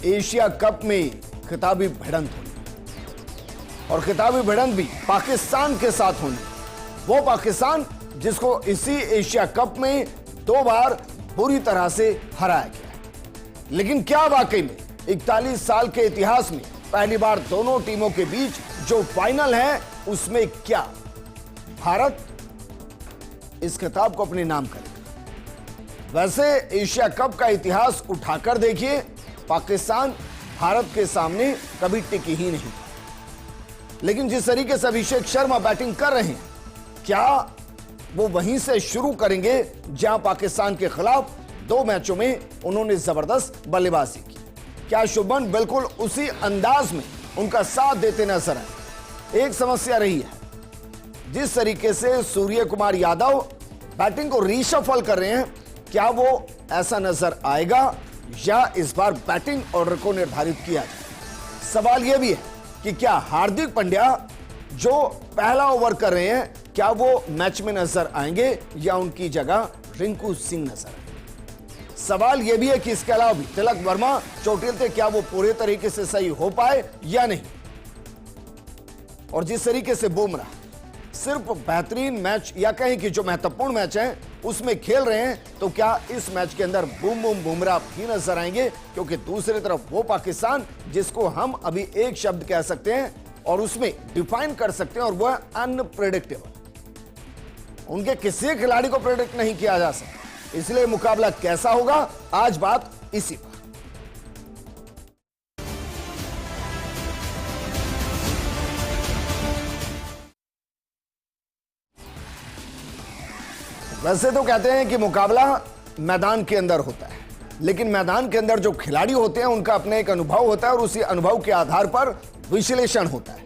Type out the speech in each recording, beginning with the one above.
Asia cup में खिताबी भिड़ंत होनी और खिताबी भिड़ंत भी पाकिस्तान के साथ होनी। वो पाकिस्तान जिसको इसी एशिया कप में 2 बार बुरी तरह से हराया गया। लेकिन क्या वाकई में 41 साल के इतिहास में पहली बार दोनों टीमों के बीच जो फाइनल है उसमें क्या भारत इस खिताब को अपने नाम करेगा? वैसे एशिया कप का इतिहास उठाकर देखिए, पाकिस्तान भारत के सामने कभी टिकी ही नहीं। लेकिन जिस तरीके से अभिषेक शर्मा बैटिंग कर रहे हैं, क्या वो वहीं से शुरू करेंगे जहां पाकिस्तान के खिलाफ 2 मैचों में उन्होंने जबरदस्त बल्लेबाजी की? क्या शुभमन बिल्कुल उसी अंदाज में उनका साथ देते नजर आए? एक समस्या रही है, जिस तरीके से सूर्य कुमार यादव बैटिंग को रीशफल कर रहे हैं, क्या वो ऐसा नजर आएगा या इस बार बैटिंग ऑर्डर को निर्धारित किया जाए? सवाल यह भी है कि क्या हार्दिक पांड्या जो पहला ओवर कर रहे हैं, क्या वो मैच में नजर आएंगे या उनकी जगह रिंकू सिंह नजर आएंगे? सवाल यह भी है कि इसके अलावा भी तिलक वर्मा चोटिल थे, क्या वो पूरे तरीके से सही हो पाए या नहीं? और जिस तरीके से बुमराह सिर्फ बेहतरीन मैच या कहें कि जो महत्वपूर्ण मैच है उसमें खेल रहे हैं, तो क्या इस मैच के अंदर बूम बूम बुमराह भी नजर आएंगे? क्योंकि दूसरी तरफ वो पाकिस्तान जिसको हम अभी एक शब्द कह सकते हैं और उसमें डिफाइन कर सकते हैं, और वह अनप्रेडिक्टेबल। उनके किसी खिलाड़ी को प्रेडिक्ट नहीं किया जा सकता। इसलिए मुकाबला कैसा होगा, आज बात इसी पर। वैसे तो कहते हैं कि मुकाबला मैदान के अंदर होता है, लेकिन मैदान के अंदर जो खिलाड़ी होते हैं उनका अपना एक अनुभव होता है और उसी अनुभव के आधार पर विश्लेषण होता है।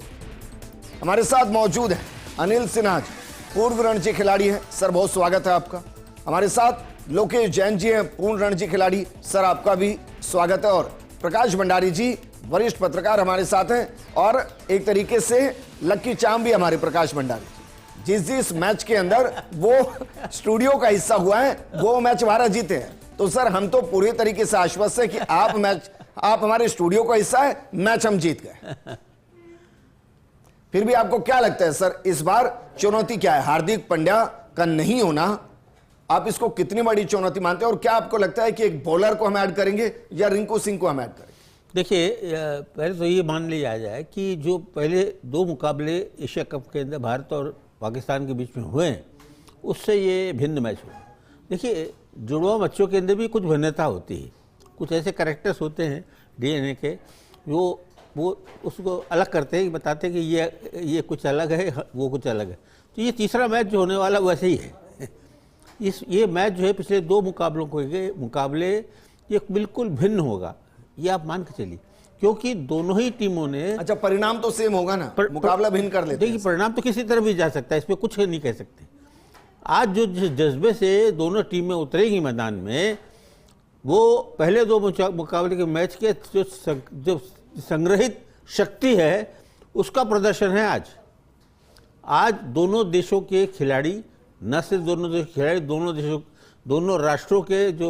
हमारे साथ मौजूद है अनिल सिन्हा जी, पूर्व रणजी खिलाड़ी हैं। सर बहुत स्वागत है आपका। हमारे साथ लोकेश जैन जी हैं, पूर्ण रणजी खिलाड़ी। सर आपका भी स्वागत है। और प्रकाश भंडारी जी, वरिष्ठ पत्रकार हमारे साथ हैं, और एक तरीके से लक्की चाम भी हमारे प्रकाश भंडारी। जिस मैच के अंदर वो स्टूडियो का हिस्सा हुआ है वो मैच हमारा जीते हैं, तो सर हम तो पूरी तरीके से आश्वस्त है कि आप हमारे स्टूडियो का हिस्सा है, मैच हम जीत गए। फिर भी आपको क्या लगता है सर, इस बार चुनौती क्या है? हार्दिक पांड्या का नहीं होना, आप इसको कितनी बड़ी चुनौती मानते हैं? और क्या आपको लगता है कि एक बॉलर को हम ऐड करेंगे या रिंकू सिंह को हम ऐड करेंगे? देखिए, पहले तो ये मान लिया जाए कि जो पहले 2 मुकाबले एशिया कप के अंदर भारत और पाकिस्तान के बीच में हुए हैं, उससे ये भिन्न मैच हुआ। देखिए, जुड़वा बच्चों के अंदर भी कुछ भिन्नता होती है, कुछ ऐसे कैरेक्टर्स होते हैं डीएनए के, वो उसको अलग करते हैं, बताते हैं कि ये कुछ अलग है, वो कुछ अलग है। तो ये तीसरा मैच जो होने वाला वैसे ही है। ये मैच जो है पिछले 2 मुकाबलों के मुकाबले ये बिल्कुल भिन्न होगा, ये आप मान के चलिए, क्योंकि दोनों ही टीमों ने। अच्छा, परिणाम तो सेम होगा ना, मुकाबला भिन्न कर लेते हैं। देखिए, परिणाम तो किसी तरफ भी जा सकता है, इसमें कुछ नहीं कह सकते। आज जो जज्बे से दोनों टीमें उतरेगी मैदान में, वो पहले 2 मुकाबले के मैच के जो संग्रहित शक्ति है उसका प्रदर्शन है। आज दोनों देशों के खिलाड़ी, न सिर्फ दोनों देशों के खिलाड़ी, दोनों राष्ट्रों के जो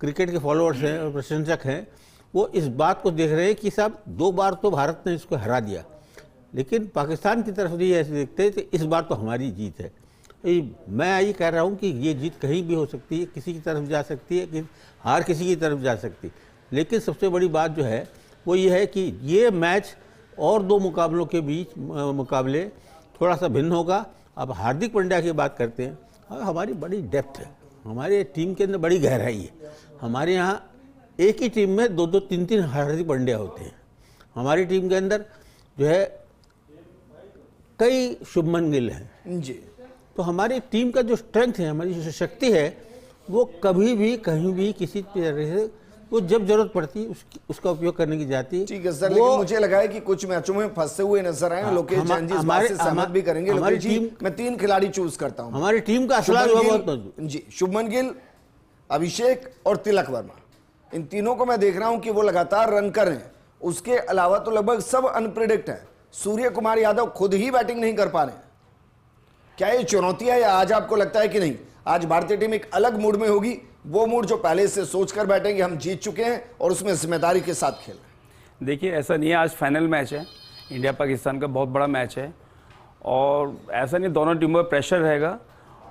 क्रिकेट के फॉलोअर्स हैं और प्रशंसक हैं, वो इस बात को देख रहे हैं कि साहब 2 बार तो भारत ने इसको हरा दिया, लेकिन पाकिस्तान की तरफ से ऐसे देखते हैं कि इस बार तो हमारी जीत है। मैं ये कह रहा हूँ कि ये जीत कहीं भी हो सकती है, किसी की तरफ जा सकती है, कि हार किसी की तरफ जा सकती है। लेकिन सबसे बड़ी बात जो है वो ये है कि ये मैच और 2 मुकाबलों के बीच मुकाबले थोड़ा सा भिन्न होगा। अब हार्दिक पांड्या की बात करते हैं, हमारी बड़ी डेप्थ है, हमारे टीम के अंदर बड़ी गहराई है। हमारे यहाँ एक ही टीम में 2-2, 3-3 हार्दिक पांड्या होते हैं। हमारी टीम के अंदर जो है कई शुभमन गिल हैं जी। तो हमारी टीम का जो स्ट्रेंथ है, हमारी जो शक्ति है, वो कभी भी कहीं भी किसी तरह से वो जब जरूरत पड़ती है उसका उपयोग करने की जाती है। ठीक है सर, लेकिन मुझे लगा है कि कुछ मैचों में फंसे हुए नजर आए। लोकेश जैन जी इस बात से सहमत भी करेंगे। लोकेश जी, मैं 3 खिलाड़ी चूज करता हूं। हमारी टीम का असला बहुत जी, शुभमन गिल, अभिषेक और तिलक वर्मा, इन तीनों को मैं देख रहा हूं कि वो लगातार रन कर रहे हैं। उसके अलावा तो लगभग सब अनप्रेडिक्ट है। सूर्य कुमार यादव खुद ही बैटिंग नहीं कर पा रहे हैं। क्या ये चुनौती है या आज आपको लगता है कि नहीं, आज भारतीय टीम एक अलग मूड में होगी, वो मूड जो पहले से सोचकर बैठेंगे हम जीत चुके हैं और उसमें जिम्मेदारी के साथ खेल रहे हैं। देखिए ऐसा नहीं है, आज फाइनल मैच है, इंडिया पाकिस्तान का बहुत बड़ा मैच है और ऐसा नहीं दोनों टीमों पर प्रेशर रहेगा।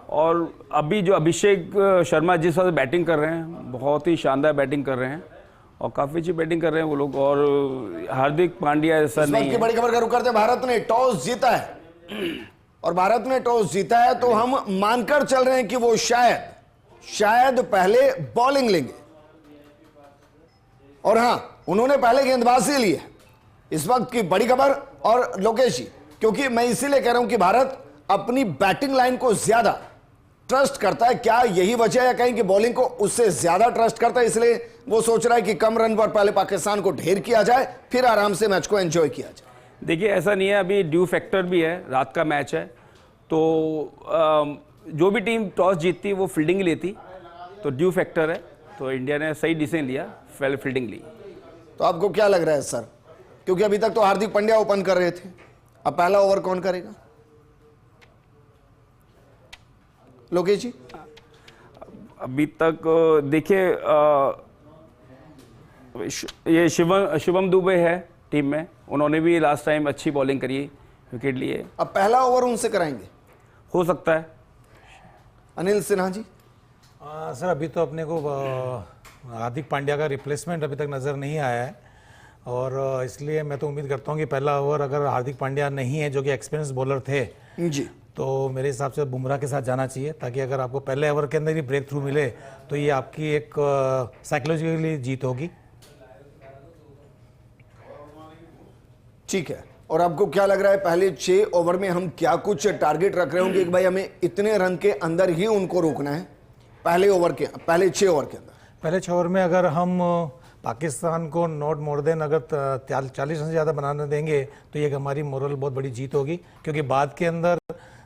और अभी जो अभिषेक शर्मा जिस वजह से बैटिंग कर रहे हैं, बहुत ही शानदार बैटिंग कर रहे हैं और काफ़ी अच्छी बैटिंग कर रहे हैं वो लोग। और हार्दिक पांड्या ऐसा नहीं है। बड़ी खबर का रुख करते हैं, भारत ने टॉस जीता है और भारत ने टॉस जीता है तो हम मानकर चल रहे हैं कि वो शायद पहले बॉलिंग लेंगे। और हां, उन्होंने पहले गेंदबाजी ली है, इस वक्त की बड़ी खबर। और लोकेश जी, क्योंकि मैं इसीलिए कह रहा हूं कि भारत अपनी बैटिंग लाइन को ज्यादा ट्रस्ट करता है, क्या यही वजह है कहीं कि बॉलिंग को उससे ज्यादा ट्रस्ट करता है, इसलिए वो सोच रहा है कि कम रन पर पहले पाकिस्तान को ढेर किया जाए, फिर आराम से मैच को एंजॉय किया जाए? देखिए ऐसा नहीं है, अभी ड्यू फैक्टर भी है, रात का मैच है, तो जो भी टीम टॉस जीतती वो फील्डिंग ही लेती, तो ड्यू फैक्टर है, तो इंडिया ने सही डिसीजन लिया, पहले फील्डिंग ली। तो आपको क्या लग रहा है सर, क्योंकि अभी तक तो हार्दिक पांड्या ओपन कर रहे थे, अब पहला ओवर कौन करेगा? लोकेश जी, अभी तक देखिए ये शिवम दुबे है टीम में, उन्होंने भी लास्ट टाइम अच्छी बॉलिंग करी, विकेट लिए। अब पहला ओवर उनसे कराएंगे, हो सकता है। अनिल सिन्हा जी? सर अभी तो अपने को हार्दिक पांड्या का रिप्लेसमेंट अभी तक नज़र नहीं आया है और इसलिए मैं तो उम्मीद करता हूँ कि पहला ओवर अगर हार्दिक पांड्या नहीं है जो कि एक्सपीरियंस बॉलर थे जी, तो मेरे हिसाब से बुमराह के साथ जाना चाहिए, ताकि अगर आपको पहले ओवर के अंदर ही ब्रेक थ्रू मिले तो ये आपकी एक साइकोलॉजिकली जीत होगी। ठीक है। और आपको क्या लग रहा है पहले 6 ओवर में हम क्या कुछ टारगेट रख रहे होंगे कि भाई हमें इतने रन के अंदर ही उनको रोकना है? पहले 6 ओवर के अंदर, पहले 6 ओवर में अगर हम पाकिस्तान को नॉट मोर देन अगर 40 रन से ज़्यादा बनाने देंगे तो ये हमारी मोरल बहुत बड़ी जीत होगी, क्योंकि बाद के अंदर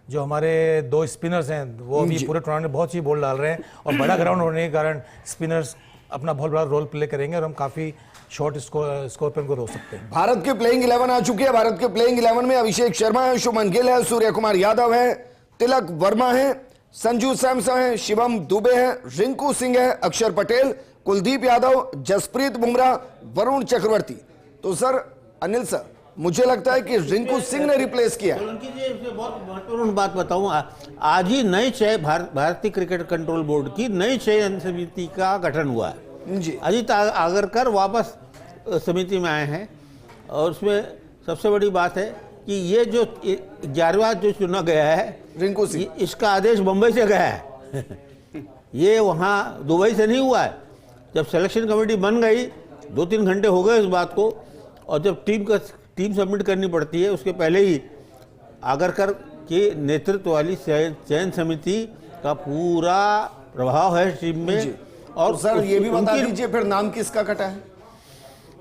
जो हमारे 2 स्पिनर्स हैं वो अभी पूरे टूर्नामेंट में बहुत सी बॉल डाल रहे हैं और बड़ा ग्राउंड होने के कारण स्पिनर्स अपना बहुत बड़ा रोल प्ले करेंगे और हम काफ़ी शॉर्ट स्कोर पर उनको रोक सकते हैं। भारत की प्लेइंग 11 आ चुकी है। भारत के प्लेइंग 11 में अभिषेक शर्मा है, शुभमन गिल है, सूर्य कुमार यादव है, तिलक वर्मा है, संजू सैमसन है, शिवम दुबे है, रिंकू सिंह है, अक्षर पटेल, कुलदीप यादव, जसप्रीत बुमराह, वरुण चक्रवर्ती। तो सर अनिल सर, मुझे लगता है कि रिंकू सिंह ने रिप्लेस किया है। बहुत महत्वपूर्ण बात बताऊं, आज ही नई भारतीय क्रिकेट कंट्रोल बोर्ड की नई चयन समिति का गठन हुआ है जी। अजीत आगरकर वापस समिति में आए हैं और उसमें सबसे बड़ी बात है कि ये जो 11वां जो चुना गया है रिंकू सिंह, इसका आदेश मुंबई से गया है ये वहाँ दुबई से नहीं हुआ है। जब सिलेक्शन कमेटी बन गई 2-3 घंटे हो गए इस बात को, और जब टीम सबमिट करनी पड़ती है उसके पहले ही आगरकर के नेतृत्व वाली चयन समिति का पूरा प्रभाव है टीम में। और तो सर ये भी बता दीजिए फिर नाम किसका कटा है?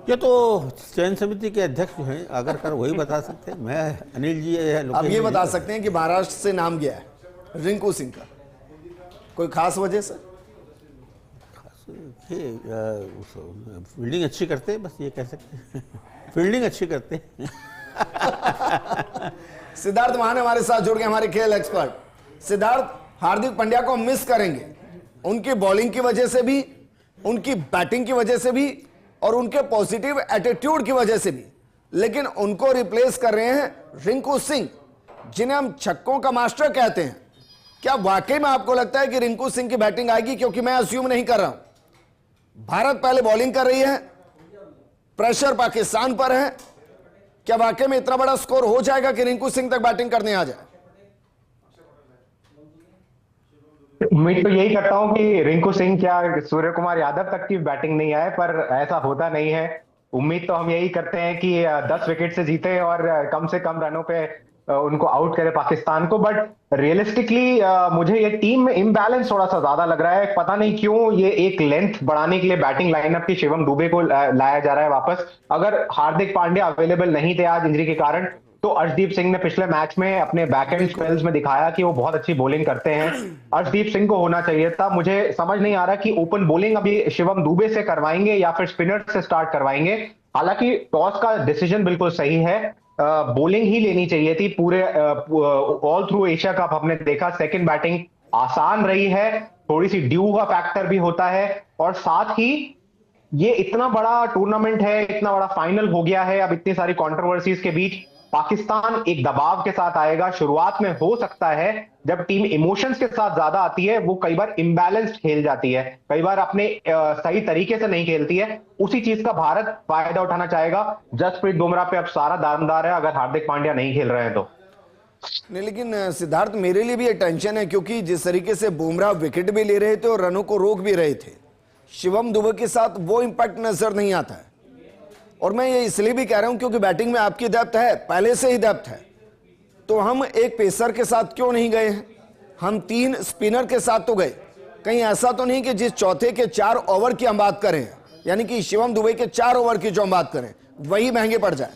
ये तो चयन समिति के अध्यक्ष जो हैं आगरकर वही बता सकते हैं, मैं अनिल जी आप ये बता सकते हैं कि महाराष्ट्र से नाम गया है रिंकू सिंह का, कोई खास वजह से? फील्डिंग अच्छी करते हैं, बस ये कह सकते हैं फील्डिंग अच्छी करते हैं सिद्धार्थ महान हमारे साथ जुड़ गए, हमारे खेल एक्सपर्ट। सिद्धार्थ, हार्दिक पांड्या को मिस करेंगे उनकी बॉलिंग की वजह से भी, उनकी बैटिंग की वजह से भी और उनके पॉजिटिव एटीट्यूड की वजह से भी, लेकिन उनको रिप्लेस कर रहे हैं रिंकू सिंह, जिन्हें हम छक्कों का मास्टर कहते हैं। क्या वाकई में आपको लगता है कि रिंकू सिंह की बैटिंग आएगी? क्योंकि मैं अज्यूम नहीं कर रहा हूं, भारत पहले बॉलिंग कर रही है, प्रेशर पाकिस्तान पर है, क्या वाकई में इतना बड़ा स्कोर हो जाएगा कि रिंकू सिंह तक बैटिंग करने आ जाए? उम्मीद तो यही करता हूं कि रिंकू सिंह क्या सूर्य कुमार यादव तक की बैटिंग नहीं आए, पर ऐसा होता नहीं है। उम्मीद तो हम यही करते हैं कि 10 विकेट से जीते और कम से कम रनों पे उनको आउट करे पाकिस्तान को। बट रियलिस्टिकली मुझे ये टीम में इम्बैलेंस थोड़ा सा ज्यादा लग रहा है। पता नहीं क्यों ये एक लेंथ बढ़ाने के लिए बैटिंग लाइनअप की शिवम दुबे को लाया जा रहा है वापस। अगर हार्दिक पांड्या अवेलेबल नहीं थे आज इंजरी के कारण, तो अर्शदीप सिंह ने पिछले मैच में अपने बैकएंड स्पेल्स में दिखाया कि वो बहुत अच्छी बॉलिंग करते हैं। अर्शदीप सिंह को होना चाहिए था। मुझे समझ नहीं आ रहा कि ओपन बॉलिंग अभी शिवम दुबे से करवाएंगे या फिर स्पिनर से स्टार्ट करवाएंगे। हालांकि टॉस का डिसीजन बिल्कुल सही है, बॉलिंग ही लेनी चाहिए थी। पूरे ऑल थ्रू एशिया कप हमने देखा सेकंड बैटिंग आसान रही है, थोड़ी सी ड्यू का फैक्टर भी होता है, और साथ ही ये इतना बड़ा टूर्नामेंट है, इतना बड़ा फाइनल हो गया है, अब इतनी सारी कंट्रोवर्सीज के बीच पाकिस्तान एक दबाव के साथ आएगा। शुरुआत में हो सकता है जब टीम इमोशंस के साथ ज्यादा आती है, वो कई बार इम्बैलेंस्ड खेल जाती है, कई बार अपने सही तरीके से नहीं खेलती है। उसी चीज का भारत फायदा उठाना चाहेगा। जसप्रीत बुमराह पे अब सारा दारोमदार है अगर हार्दिक पांड्या नहीं खेल रहे हैं तो। नहीं, लेकिन सिद्धार्थ मेरे लिए भी ये टेंशन है, क्योंकि जिस तरीके से बुमराह विकेट भी ले रहे थे और रनों को रोक भी रहे थे, शिवम दुबे के साथ वो इंपैक्ट नजर नहीं आता है। और मैं ये इसलिए भी कह रहा हूं क्योंकि बैटिंग में आपकी डेप्थ है, पहले से ही डेप्थ है, तो हम एक पेसर के साथ क्यों नहीं गए हैं? हम 3 स्पिनर के साथ तो गए। कहीं ऐसा तो नहीं कि जिस चौथे के 4 ओवर की हम बात करें, यानी कि शिवम दुबे के 4 ओवर की जो हम बात करें, वही महंगे पड़ जाए?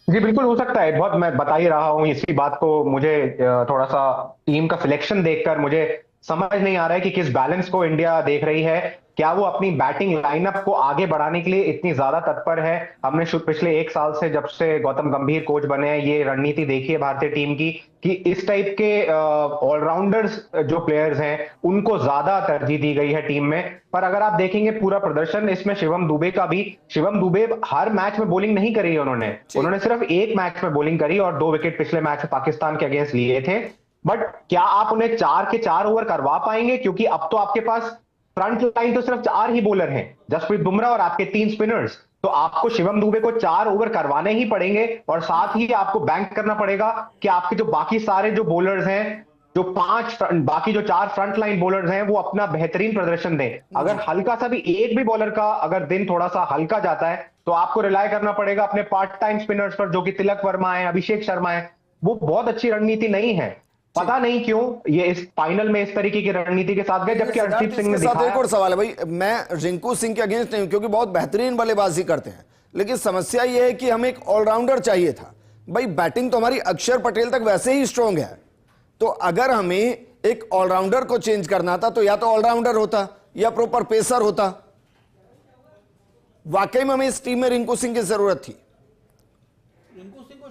जी बिल्कुल हो सकता है, बहुत मैं बता ही रहा हूं इसी बात को। मुझे थोड़ा सा टीम का सिलेक्शन देखकर मुझे समझ नहीं आ रहा है कि किस बैलेंस को इंडिया देख रही है। क्या वो अपनी बैटिंग लाइनअप को आगे बढ़ाने के लिए इतनी ज्यादा तत्पर है? हमने पिछले 1 साल से, जब से गौतम गंभीर कोच बने हैं, ये रणनीति देखी है भारतीय टीम की कि इस टाइप के ऑलराउंडर्स जो प्लेयर्स हैं उनको ज्यादा तरजीह दी गई है टीम में। पर अगर आप देखेंगे पूरा प्रदर्शन इसमें शिवम दुबे का भी, शिवम दुबे हर मैच में बॉलिंग नहीं करी है उन्होंने सिर्फ 1 मैच में बॉलिंग करी और 2 विकेट पिछले मैच में पाकिस्तान के अगेंस्ट लिए थे। बट क्या आप उन्हें 4 के 4 ओवर करवा पाएंगे? क्योंकि अब तो आपके पास फ्रंट लाइन तो सिर्फ 4 ही बॉलर हैं, जसप्रीत बुमराह और आपके 3 स्पिनर्स। तो आपको शिवम दुबे को 4 ओवर करवाने ही पड़ेंगे, और साथ ही आपको बैंक करना पड़ेगा कि आपके जो बाकी सारे जो बॉलर्स हैं, जो बाकी जो 4 फ्रंट लाइन बॉलर्स हैं, वो अपना बेहतरीन प्रदर्शन दें। अगर हल्का सा भी एक भी बॉलर का अगर दिन थोड़ा सा हल्का जाता है तो आपको रिलाय करना पड़ेगा अपने पार्ट टाइम स्पिनर्स पर, जो कि तिलक वर्मा है, अभिषेक शर्मा है। वो बहुत अच्छी रणनीति नहीं है। पता नहीं क्यों ये इस फाइनल में इस तरीके की रणनीति के साथ गए, जबकि अर्शदीप सिंह ने दिखाया। एक और सवाल है भाई, मैं रिंकू सिंह के अगेंस्ट नहीं हूं क्योंकि बहुत बेहतरीन बल्लेबाजी करते हैं, लेकिन समस्या यह है कि हमें एक ऑलराउंडर चाहिए था। भाई बैटिंग तो हमारी अक्षर पटेल तक वैसे ही स्ट्रांग है, तो अगर हमें एक ऑलराउंडर को चेंज करना था तो या तो ऑलराउंडर होता या प्रॉपर पेसर होता। वाकई में हमें इस टीम में रिंकू सिंह की जरूरत थी।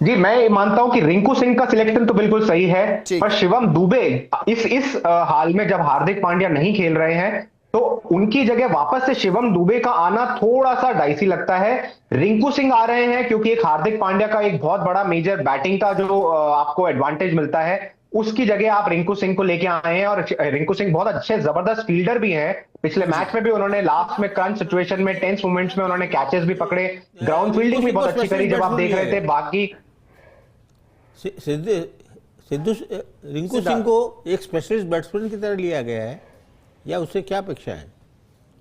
जी मैं मानता हूं कि रिंकू सिंह का सिलेक्शन तो बिल्कुल सही है, पर शिवम दुबे इस हाल में जब हार्दिक पांड्या नहीं खेल रहे हैं तो उनकी जगह वापस से शिवम दुबे का आना थोड़ा सा डाइसी लगता है। रिंकू सिंह आ रहे हैं क्योंकि एक हार्दिक पांड्या का एक बहुत बड़ा मेजर बैटिंग का जो आपको एडवांटेज मिलता है, उसकी जगह आप रिंकू सिंह को लेके आए हैं। और रिंकू सिंह बहुत अच्छे जबरदस्त फील्डर भी हैं। पिछले मैच में भी उन्होंने लास्ट में क्रंच सिचुएशन में, टेंस मोमेंट्स में उन्होंने कैचेस भी पकड़े, ग्राउंड फील्डिंग भी बहुत अच्छी करी। जब आप देख रहे थे बाकी रिंकू सिंह को एक स्पेशलिस्ट बैट्समैन की तरह लिया गया है, या उससे क्या अपेक्षा है?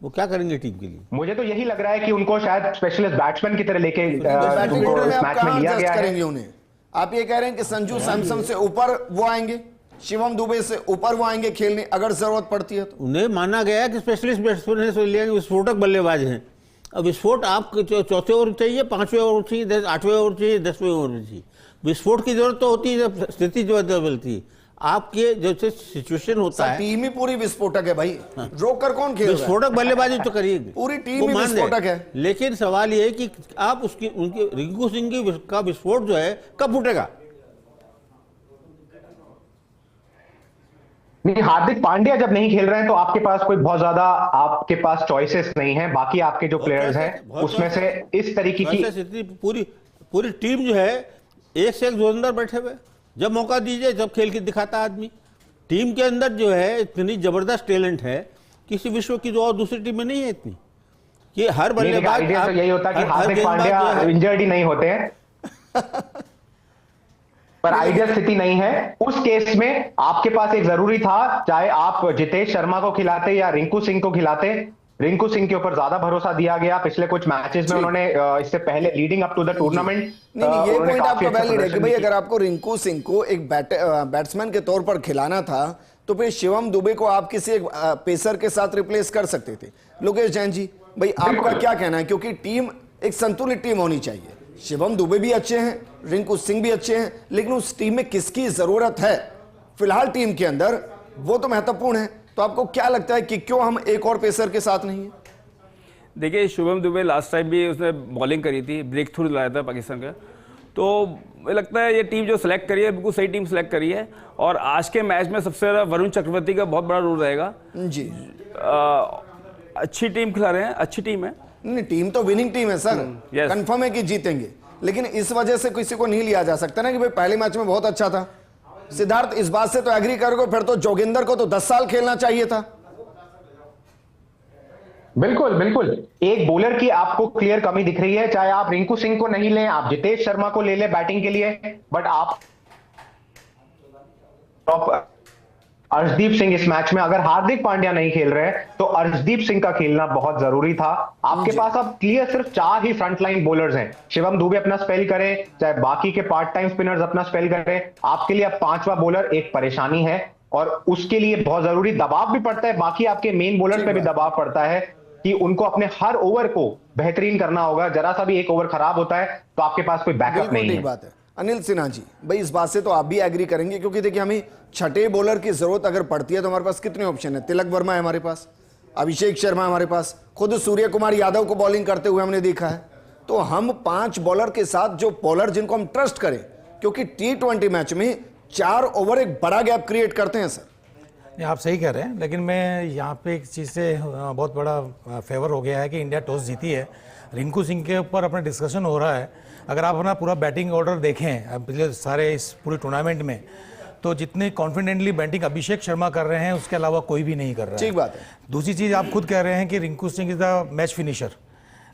वो क्या करेंगे टीम के लिए? मुझे तो यही लग रहा है कि उनको शायद स्पेशलिस्ट बैट्समैन की तरह लेके इस मैच में लिया गया है। उन्हें आप ये कह रहे हैं कि संजू सैमसन से ऊपर वो आएंगे, शिवम दुबे से ऊपर वो आएंगे खेलने अगर जरूरत पड़ती है तो? उन्हें माना गया है कि स्पेशलिस्ट बैट्समैन है, लिया विस्फोटक बल्लेबाज हैं। अब विस्फोट आपको 4थे ओवर चाहिए, 5वें ओवर चाहिए, 8वें ओवर चाहिए, 10वें ओवर चाहिए। विस्फोट की जरूरत तो होती है जब स्थिति जो बदलती है। आपके जैसे सिचुएशन होता है, टीम ही पूरी विस्फोटक है भाई। रोक कर कौन खेल? विस्फोटक बल्लेबाजी तो करिए, पूरी टीम ही विस्फोटक है। लेकिन सवाल ये है कि आप उनके रिंकू सिंह का विस्फोट जो है कब फूटेगा? नहीं, हार्दिक पांड्या जब नहीं खेल रहे हैं तो आपके पास कोई बहुत ज्यादा आपके पास चॉइसेस नहीं है। बाकी आपके जो प्लेयर्स हैं उसमें से इस तरीके की पूरी टीम जो है एक से एक जोरदार बैठे हुए। जब मौका दीजिए जब खेल के दिखाता आदमी। टीम के अंदर जो है इतनी जबरदस्त टैलेंट है, किसी विश्व की जो और दूसरी टीम में नहीं है इतनी, कि हर बल्लेबाज तो यही होता है कि हार्दिक पांड्या इंजर्ड ही नहीं होते हैं पर आइडियल स्थिति नहीं है। उस केस में आपके पास एक जरूरी था, चाहे आप जितेश शर्मा को खिलाते या रिंकू सिंह को खिलाते। रिंकू सिंह के ऊपर ज्यादा भरोसा दिया गया पिछले कुछ मैचेस में। उन्होंने इससे पहले leading up to the tournament ये पॉइंट आपका वैलिड है कि भाई अगर आपको रिंकू सिंह को एक बैट्समैन के तौर पर खिलाना था तो फिर शिवम दुबे को आप किसी एक पेसर के साथ रिप्लेस कर सकते थे। लोकेश जैन जी, भाई आपका क्या कहना है? क्योंकि टीम एक संतुलित टीम होनी चाहिए। शिवम दुबे भी अच्छे हैं, रिंकू सिंह भी अच्छे हैं, लेकिन उस टीम में किसकी जरूरत है फिलहाल टीम के अंदर, वो तो महत्वपूर्ण है। तो आपको क्या लगता है कि क्यों हम एक और पेसर के साथ नहीं है? देखिए, शुभम दुबे लास्ट टाइम भी उसने बॉलिंग करी थी, ब्रेक थ्रू लाया था पाकिस्तान का, तो मुझे लगता है ये टीम जो सेलेक्ट करी है बिल्कुल सही टीम सेलेक्ट करी है। और आज के मैच में सबसे ज़्यादा वरुण चक्रवर्ती का बहुत बड़ा रोल रहेगा जी। अच्छी टीम खिला रहे हैं, अच्छी टीम है। नहीं, टीम तो विनिंग टीम है सर, yes. कंफर्म है कि जीतेंगे, लेकिन इस वजह से किसी को नहीं लिया जा सकता ना कि भाई पहले मैच में बहुत अच्छा था। सिद्धार्थ इस बात से तो एग्री करोगे, फिर तो जोगिंदर को तो 10 साल खेलना चाहिए था। बिल्कुल बिल्कुल, एक बॉलर की आपको क्लियर कमी दिख रही है, चाहे आप रिंकू सिंह को नहीं लें, आप जितेश शर्मा को ले लें बैटिंग के लिए, बट आप अर्शदीप सिंह इस मैच में, अगर हार्दिक पांड्या नहीं खेल रहे हैं तो अर्शदीप सिंह का खेलना बहुत जरूरी था। आपके पास अब क्लियर सिर्फ 4 ही फ्रंटलाइन बॉलर्स हैं। शिवम दुबे अपना स्पेल करें, चाहे बाकी के पार्ट टाइम स्पिनर्स अपना स्पेल करें, आपके लिए अब 5वां बॉलर एक परेशानी है और उसके लिए बहुत जरूरी दबाव भी पड़ता है। बाकी आपके मेन बॉलर पे भी दबाव पड़ता है कि उनको अपने हर ओवर को बेहतरीन करना होगा। जरा सा भी एक ओवर खराब होता है तो आपके पास कोई बैकअप नहीं है। बात है अनिल सिन्हा जी, भाई इस बात से तो आप भी एग्री करेंगे, क्योंकि देखिए हमें छठे बॉलर की जरूरत अगर पड़ती है तो हमारे पास कितने ऑप्शन है। तिलक वर्मा है हमारे पास, अभिषेक शर्मा हमारे पास, खुद सूर्य कुमार यादव को बॉलिंग करते हुए हमने देखा है। तो हम 5 बॉलर के साथ जो बॉलर जिनको हम ट्रस्ट करें, क्योंकि T20 मैच में 4 ओवर एक बड़ा गैप क्रिएट करते हैं सर। नहीं, आप सही कह रहे हैं, लेकिन मैं यहाँ पे एक चीज़ से बहुत बड़ा फेवर हो गया है कि इंडिया टॉस जीती है। रिंकू सिंह के ऊपर अपना डिस्कशन हो रहा है। अगर आप अपना पूरा बैटिंग ऑर्डर देखें पिछले सारे इस पूरे टूर्नामेंट में, तो जितने कॉन्फिडेंटली बैटिंग अभिषेक शर्मा कर रहे हैं उसके अलावा कोई भी नहीं कर रहा है। ठीक बात है। दूसरी चीज़ आप खुद कह रहे हैं कि Rinku Singh is the match finisher,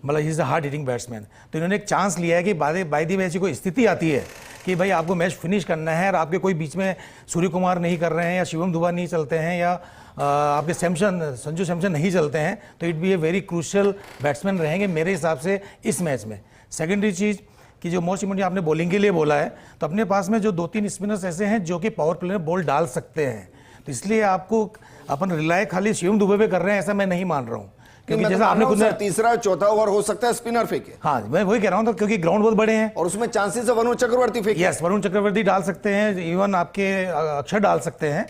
मतलब he is the hard hitting batsman. तो इन्होंने एक चांस लिया है कि बाय दी वे ऐसी कोई स्थिति आती है कि भाई आपको मैच फिनिश करना है और आपके कोई बीच में सूर्य कुमार नहीं कर रहे हैं या शिवम दुबे नहीं चलते हैं या आपके संजू सैमसन नहीं चलते हैं, तो it be a very crucial batsman रहेंगे मेरे हिसाब से इस मैच में। सेकेंडरी चीज़ कि जो मोस्ट इम्पोर्टेंट आपने बॉलिंग के लिए बोला है, तो अपने पास में जो 2-3 स्पिनर्स ऐसे हैं जो कि पावर प्ले में बॉल डाल सकते हैं, तो इसलिए आपको अपन रिलाय खाली शिवम दुबे पे कर रहे हैं ऐसा मैं नहीं मान रहा हूँ। क्योंकि जैसा आपने खुद तीसरा चौथा ओवर हो सकता है स्पिनर फेंके। हाँ, मैं वही कह रहा हूँ, तो क्योंकि ग्राउंड बहुत बड़े हैं और उसमें चांसेस है वरुण चक्रवर्ती फेंके। यस, वरुण चक्रवर्ती डाल सकते हैं, इवन आपके अक्षर डाल सकते हैं।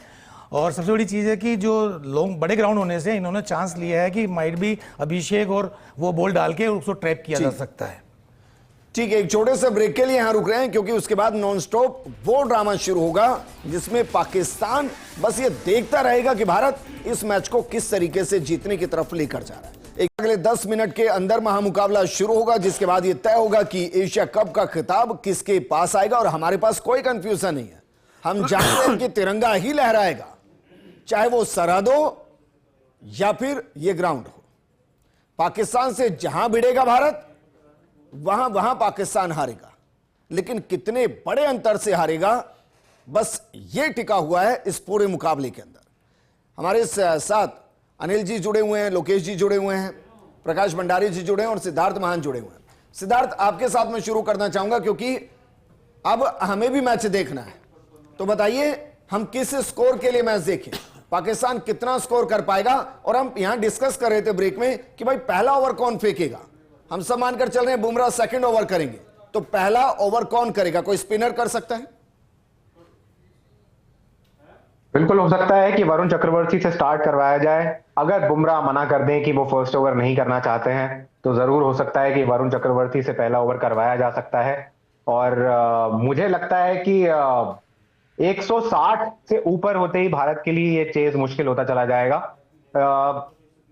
और सबसे बड़ी चीज़ है कि जो लॉन्ग बड़े ग्राउंड होने से इन्होंने चांस लिया है कि माइट भी अभिषेक और वो बॉल डाल के उसको ट्रैप किया जा सकता है। ठीक है, एक छोटे से ब्रेक के लिए यहां रुक रहे हैं, क्योंकि उसके बाद नॉन स्टॉप वो ड्रामा शुरू होगा जिसमें पाकिस्तान बस ये देखता रहेगा कि भारत इस मैच को किस तरीके से जीतने की तरफ लेकर जा रहा है। एक अगले 10 मिनट के अंदर महामुकाबला शुरू होगा, जिसके बाद ये तय होगा कि एशिया कप का खिताब किसके पास आएगा। और हमारे पास कोई कंफ्यूजन नहीं है, हम जानते हैं कि तिरंगा ही लहराएगा, चाहे वो सरहद हो या फिर ये ग्राउंड हो। पाकिस्तान से जहां भिड़ेगा भारत वहां पाकिस्तान हारेगा, लेकिन कितने बड़े अंतर से हारेगा बस ये टिका हुआ है इस पूरे मुकाबले के अंदर। हमारे साथ अनिल जी जुड़े हुए हैं, लोकेश जी जुड़े हुए हैं, प्रकाश भंडारी जी जुड़े हैं और सिद्धार्थ महान जुड़े हुए हैं। सिद्धार्थ, आपके साथ मैं शुरू करना चाहूंगा, क्योंकि अब हमें भी मैच देखना है। तो बताइए हम किस स्कोर के लिए मैच देखें, पाकिस्तान कितना स्कोर कर पाएगा। और हम यहां डिस्कस कर रहे थे ब्रेक में कि भाई पहला ओवर कौन फेंकेगा। हम सब मानकर चल रहे हैं बुमराह सेकंड ओवर करेंगे, तो पहला ओवर कौन करेगा? कोई स्पिनर कर सकता है? बिल्कुल हो सकता है कि वरुण चक्रवर्ती से स्टार्ट करवाया जाए। अगर बुमराह मना कर दें कि वो फर्स्ट ओवर नहीं करना चाहते हैं तो जरूर हो सकता है कि वरुण चक्रवर्ती से पहला ओवर करवाया जा सकता है। और मुझे लगता है कि 160 से ऊपर होते ही भारत के लिए ये चेज मुश्किल होता चला जाएगा।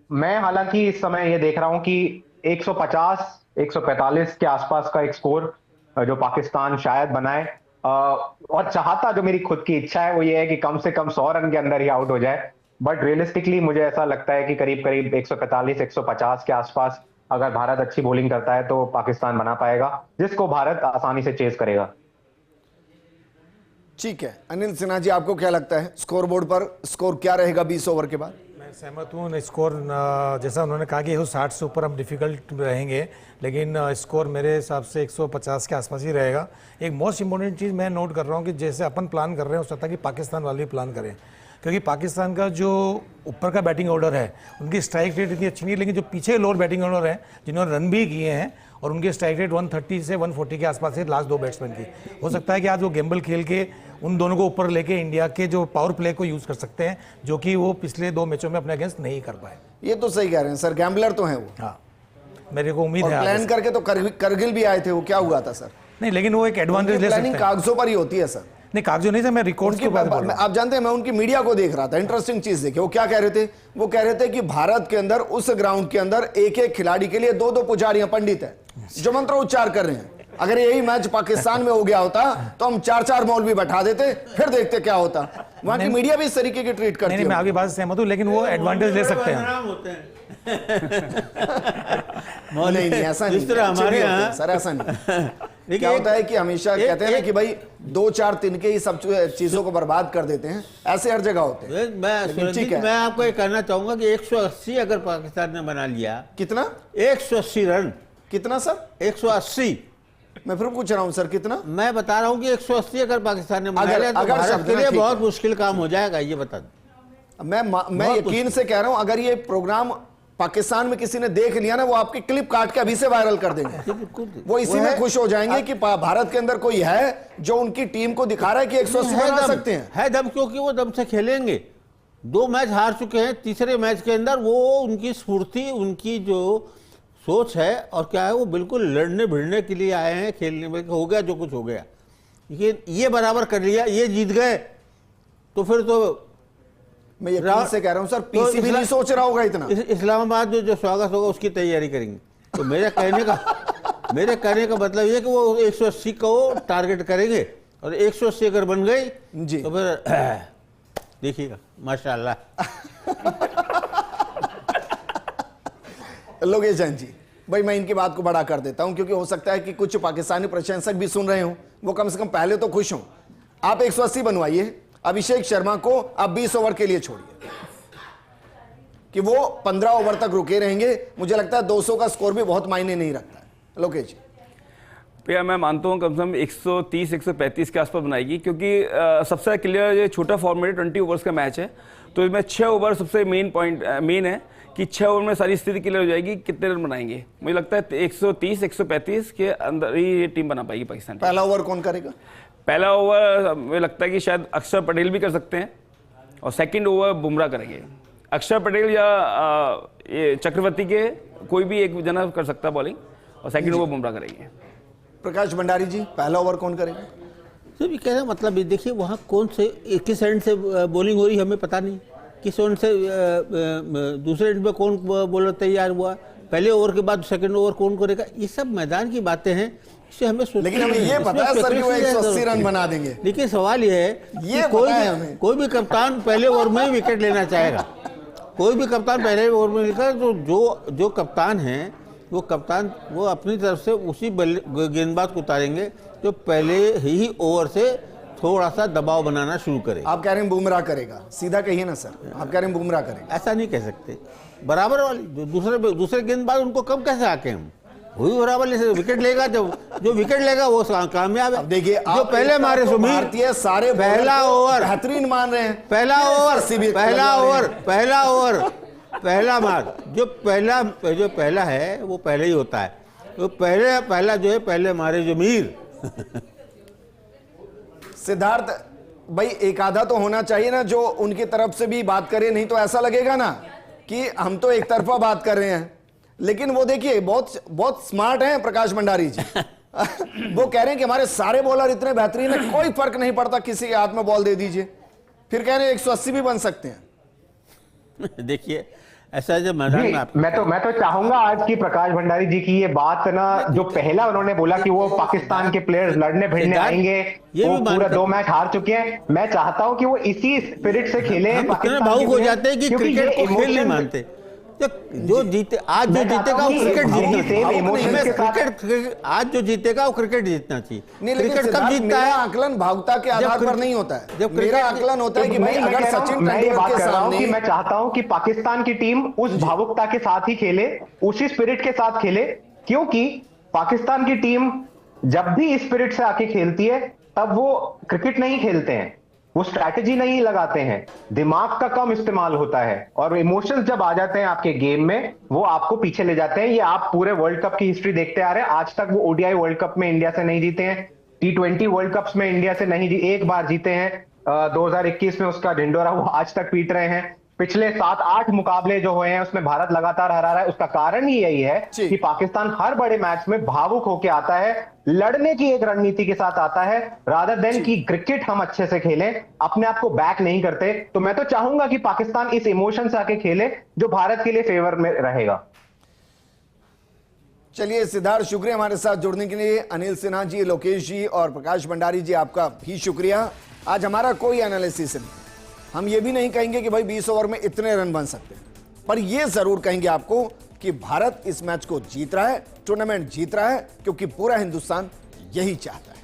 मैं हालांकि इस समय ये देख रहा हूं कि 150-145 के आसपास का एक स्कोर जो पाकिस्तान शायद बनाए, और चाहता जो मेरी खुद की इच्छा है वो ये है कि कम से कम 100 रन के अंदर ही आउट हो जाए। बट रियलिस्टिकली मुझे ऐसा लगता है कि करीब करीब 145-150 के आसपास अगर भारत अच्छी बॉलिंग करता है तो पाकिस्तान बना पाएगा, जिसको भारत आसानी से चेज करेगा। ठीक है, अनिल सिन्हा जी, आपको क्या लगता है स्कोर बोर्ड पर स्कोर क्या रहेगा 20 ओवर के बाद? मैं सहमत हूँ। स्कोर जैसा उन्होंने कहा कि 160 से ऊपर हम डिफिकल्ट रहेंगे, लेकिन स्कोर मेरे हिसाब से 150 के आसपास ही रहेगा। एक मोस्ट इंपॉर्टेंट चीज़ मैं नोट कर रहा हूँ कि जैसे अपन प्लान कर रहे हैं हो सकता है कि पाकिस्तान वाले भी प्लान करें, क्योंकि पाकिस्तान का जो ऊपर का बैटिंग ऑर्डर है उनकी स्ट्राइक रेट इतनी अच्छी नहीं है, लेकिन जो पीछे लोअर बैटिंग ऑर्डर है जिन्होंने रन भी किए हैं और उनके स्ट्राइक रेट 130 से 140 के आसपास है लास्ट 2 बैट्समैन की। हो सकता है कि आज वो गेम्बल खेल के उन दोनों को ऊपर लेके इंडिया के जो पावर प्ले को यूज़ कर सकते हैं, जो कि वो पिछले 2 मैचों में अपने अगेंस्ट नहीं कर पाए। ये तो सही कह रहे हैं सर, गैम्बलर तो हैं वो। हाँ, मेरे को उम्मीद और है प्लान करके तो करगिल भी आए थे, वो क्या हुआ था सर? नहीं, लेकिन वो एक एडवांटेज ले सकते प्लानिंग हैं। कागजों पर ही होती है सर। नहीं, कागजों नहीं सर, मैं रिकॉर्ड्स की बात बोल रहा हूँ। आप जानते हैं, मैं उनकी मीडिया को देख रहा था, इंटरेस्टिंग चीज देखिए, वो क्या कह रहे थे? वो कह रहे थे कि भारत के अंदर उस ग्राउंड के अंदर एक एक खिलाड़ी के लिए दो दो पुजारियां पंडित हैं जो मंत्र उच्चार कर रहे हैं। अगर यही मैच पाकिस्तान में हो गया होता तो हम चार चार मौलवी बैठा देते, फिर देखते क्या होता। वहां की मीडिया भी इस तरीके की ट्रीट करती है। मैं आपकी बात से सहमत हूँ, लेकिन वो एडवांटेज ले सकते हैं। नहीं नहीं, ऐसा नहीं, जिस तरह हमारे यहाँ सर ऐसा नहीं। क्या होता है कि हमेशा कहते हैं ना कि भाई दो चार तिनके ही सब चीजों को बर्बाद कर देते हैं, ऐसे हर जगह होते हैं। मैं आपको ये कहना चाहूंगा कि 180 अगर पाकिस्तान ने बना लिया। कितना? 180 रन। कितना सर? 180। मैं फिर पूछ रहा हूं सर, कितना? मैं बता रहा हूं कि 180 अगर पाकिस्तान ने बना लिया तो भारत के लिए बहुत मुश्किल काम हो जाएगा, ये बता दूं। मैं यकीन से कह रहा हूं, अगर ये प्रोग्राम पाकिस्तान में किसी ने देख लिया ना, वो आपकी क्लिप काट के अभी से वायरल कर देंगे। वो इसी में खुश हो जाएंगे कि भारत के अंदर कोई है जो उनकी टीम को दिखा रहा है कि 180 बना सकते हैं। है दम, क्योंकि वो दम से खेलेंगे। 2 मैच हार चुके हैं, तीसरे मैच के अंदर वो उनकी स्फूर्ति, उनकी जो सोच है और क्या है, वो बिल्कुल लड़ने भिड़ने के लिए आए हैं, खेलने में। हो गया जो कुछ हो गया, ये बराबर कर लिया, ये जीत गए, तो फिर तो मैं यकीन से कह रहा हूं सर, पीसीबी भी नहीं सोच रहा होगा इतना। इस्लामाबाद जो स्वागत होगा उसकी तैयारी करेंगे। तो मेरे कहने का मतलब ये कि वो 180 को टारगेट करेंगे, और 180 अगर बन गई जी तो फिर देखिएगा माशाल्लाह। लोकेश जैन जी, भाई मैं इनकी बात को बड़ा कर देता हूं, क्योंकि हो सकता है कि कुछ पाकिस्तानी प्रशंसक भी सुन रहे हो, वो कम से कम पहले तो खुश हों। आप 180 बनवाइए, अभिषेक शर्मा को आप 20 ओवर के लिए छोड़िए कि वो 15 ओवर तक रुके रहेंगे। मुझे लगता है 200 का स्कोर भी बहुत मायने नहीं रखता है। लोकेश जी, भैया मैं मानता हूँ कम से कम 130-135 के आसपास बनाएगी, क्योंकि सबसे क्लियर ये छोटा फॉर्मेट 20 ओवर्स का मैच है, तो इसमें 6 ओवर सबसे मेन है कि 6 ओवर में सारी स्थिति क्लियर हो जाएगी, कितने रन बनाएंगे। मुझे लगता है 130-135 के अंदर ही ये टीम बना पाएगी पाकिस्तान। पहला ओवर कौन करेगा? पहला ओवर मुझे लगता है कि शायद अक्षर पटेल भी कर सकते हैं, और सेकंड ओवर बुमराह करेंगे। अक्षर पटेल या ये चक्रवर्ती के कोई भी एक जना कर सकता है बॉलिंग, और सेकंड ओवर बुमराह करेंगे। प्रकाश भंडारी जी, पहला ओवर कौन करेगा? सर ये कहना मतलब ये देखिए, वहाँ कौन से किस एंड से बॉलिंग हो रही है हमें पता नहीं, किस एंड से दूसरे एंड पे कौन बॉलर तैयार हुआ, पहले ओवर के बाद सेकंड ओवर कौन करेगा, ये सब मैदान की बातें हैं, इससे हमें लेकिन हमें ये पता है सर कि वो 180 रन बना देंगे। लेकिन सवाल ये है कि कोई भी कप्तान पहले ओवर में विकेट लेना चाहेगा, कोई भी कप्तान पहले ओवर में लेकर, तो जो कप्तान हैं वो अपनी तरफ से उसी गेंदबाज को उतारेंगे जो पहले ही ओवर से थोड़ा सा दबाव बनाना शुरू करे। आप कह रहे हैं बुमराह करेगा, सीधा कहिए ना सर, आप कह रहे हैं बुमराह करेगा। ऐसा नहीं कह सकते, बराबर वाली जो दूसरे गेंदबाज उनको कम कैसे आके हम, वही बराबर विकेट लेगा, जो विकेट लेगा वो कामयाब है। देखिए जो पहले मारे सुमीर, भारतीय सारे पहला ओवर बेहतरीन मान रहे हैं, पहला मार जो पहला है वो पहले ही होता है, तो पहला जो है पहले मारे जो मीर। सिद्धार्थ भाई, एक आधा तो होना चाहिए ना जो उनकी तरफ से भी बात करे, नहीं तो ऐसा लगेगा ना कि हम तो एक तरफा बात कर रहे हैं। लेकिन वो देखिए बहुत स्मार्ट हैं प्रकाश भंडारी जी। वो कह रहे हैं कि हमारे सारे बॉलर इतने बेहतरीन है, कोई फर्क नहीं पड़ता, किसी के हाथ में बॉल दे दीजिए। फिर कह रहे हैं 180 भी बन सकते हैं। देखिए ऐसा जब मैदान में मैं तो चाहूंगा आज की प्रकाश भंडारी जी की ये बात ना, जो पहला उन्होंने बोला कि वो पाकिस्तान के प्लेयर्स लड़ने भिड़ने आएंगे, वो पूरा 2 मैच हार चुके हैं, मैं चाहता हूं कि वो इसी स्पिरिट से खेले। हम इतने भावुक हो जाते हैं कि क्रिकेट को खेल नहीं मानते। जो जीते आज जो जीतेगा वो क्रिकेट जीतना, आज जो जीतेगा वो क्रिकेट जीतना चाहिए। क्रिकेट कब जीतता है? आकलन भावुकता के आधार पर नहीं होता है। जब मेरा आकलन होता है कि भाई अगर सचिन तेंदुलकर के सामने, मैं चाहता हूं कि पाकिस्तान की टीम उस भावुकता के साथ ही खेले, उसी स्पिरिट के साथ खेले, क्योंकि पाकिस्तान की टीम जब भी इस स्पिरिट से आके खेलती है तब वो क्रिकेट नहीं खेलते हैं, वो स्ट्रैटेजी नहीं लगाते हैं, दिमाग का कम इस्तेमाल होता है, और इमोशंस जब आ जाते हैं आपके गेम में वो आपको पीछे ले जाते हैं। ये आप पूरे वर्ल्ड कप की हिस्ट्री देखते आ रहे हैं, आज तक वो ओडीआई वर्ल्ड कप में इंडिया से नहीं जीते हैं, T20 वर्ल्ड कप्स में इंडिया से नहीं एक बार जीते हैं, 2021 में उसका ढिंडोरा वो आज तक पीट रहे हैं। पिछले 7-8 मुकाबले जो हुए हैं उसमें भारत लगातार हरा रहा है। उसका कारण ही यही है कि पाकिस्तान हर बड़े मैच में भावुक होकर आता है लड़ने की एक रणनीति के साथ आता है, रादर देन कि क्रिकेट हम अच्छे से खेलें, अपने आप को बैक नहीं करते। तो मैं तो चाहूंगा कि पाकिस्तान इस इमोशन से आके खेले जो भारत के लिए फेवर में रहेगा। चलिए सिद्धार्थ, शुक्रिया हमारे साथ जुड़ने के लिए। अनिल सिन्हा जी, लोकेश जी और प्रकाश भंडारी जी, आपका भी शुक्रिया। आज हमारा कोई एनालिसिस नहीं, हम ये भी नहीं कहेंगे कि भाई 20 ओवर में इतने रन बन सकते हैं, पर ये जरूर कहेंगे आपको कि भारत इस मैच को जीत रहा है, टूर्नामेंट जीत रहा है, क्योंकि पूरा हिंदुस्तान यही चाहता है।